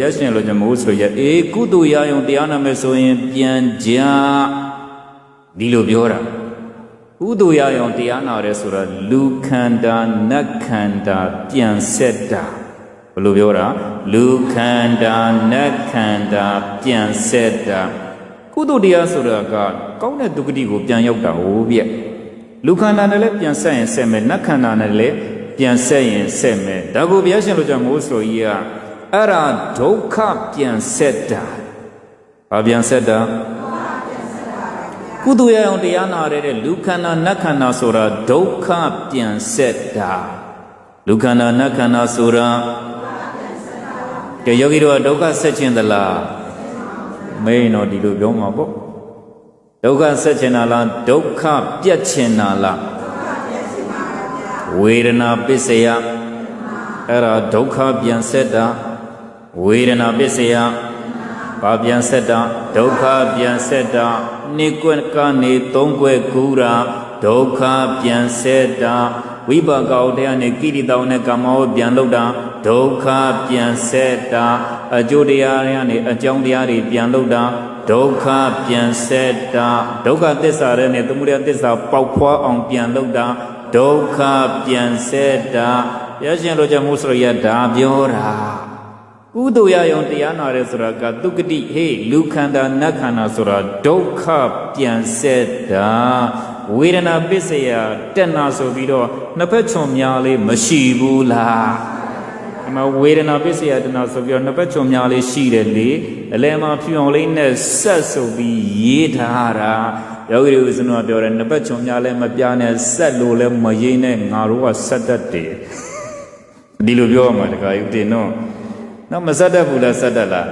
ရားရှင်လိုချင်မို့ဆိုရကုသိုလ်ရယုံတရားနာမယ်ဆိုရင်ပြန်ကြဒီလိုပြောတာကုသိုလ်ရယုံတရားနာရဲဆိုတော့လူခန္ဓာနတ်ခန္ဓာပြန်ဆက်တာဘယ်လိုပြောတာလူခန္ဓာနတ်ခန္ဓာပြန်ဆက်တာကုသိုလ်တရားဆိုတာကကောင်းတဲ့ဒုက္ခတိကိုပြန်ရောက်တာဟုတ်ပြက်လူခန္ဓာနဲ့လည်းပြန်ဆက်ရင်ဆက်မယ်နတ်ခန္ဓာနဲ့လည်းပြန်ဆက်ရင်ဆက်မယ်ဒါကိုဘုရားရှင်လိုချင်မို့ဆိုကြီးကအဲ့ဒါဒုက္ခပြန်ဆက်တာဘာပြန်ဆက်တာကုသိုလ်ရအောင်တရားနာရတဲ့လူခန္ဓာနတ်ခန္ဓာဆိုတာဒုက္ခပြန်ဆက်တာလူခန္ဓာနတ်ခန္ဓာဆိုတာကဲယောဂီတို့ကဒုက္ခဆက်ခြင်းသလားမင်းတော့ဒီလိုပြောမှာပေါ့ဒုက္ခဆက်ခြင်းလားဒုက္ခပြတ်ခြင်းလားဝေဒနာပစ္စယအဲ့ဒါဒုက္ခပြန်ဆက်တာဝေဒနာပစ္စယဘာပြန်ဆက်တာဒုက္ခပြန်ဆက်တာနိကွက်ကနေသုံးကွက်ကူတာဒုက္ခပြန်ဆက်တာဝိပါကောတရားနဲ့ကိရိတောနဲ့ကာမောပြန်လုပ်တာဒုက္ခပြန်ဆက်တာအကျိုးတရားတွေနဲ့အကြောင်းတရားတွေပြန်လုပ်တာဒုက္ခပြန်ဆက်တာဒုက္ခသစ္စာတွေနဲ့သမုဒယသစ္စာပေါက်ဖွားအောင်ပြန်လုပ်တာဒုက္ခပြန်ဆက်တာဘုရားရှင်လိုချင်မှုဆိုရဒါပြောတာကုသိုလ်ရယုံတရားနာရဲဆိုတာကသုကတိဟေးလူခန္ဓာနတ်ခန္ဓာဆိုတာဒုက္ခပြန်ဆက်တာဝေဒနာပစ္စယတက်နာဆိုပြီးတော့နှစ်ဖက်ချွန်များလေးမရှိဘူးလားဒီမှာဝေဒနာပစ္စယတက်နာဆိုပြီးတော့နှစ်ဖက်ချွန်များလေးရှိတယ်လေအလယ်မှာဖြူအောင်လေးနဲ့ဆက်ဆိုပြီးရေးထားတာယောဂီတို့စနုပြောတယ်နှစ်ဖက်ချွန်များလည်းမပြနဲ့ဆက်လို့လည်းမရေးနဲ့ငါတို့ကဆက်တတ်တယ်ဒီလိုပြောရမှာတခါယူတင်တော့မဆက်တတ်ဘူးလားဆက်တတ်လား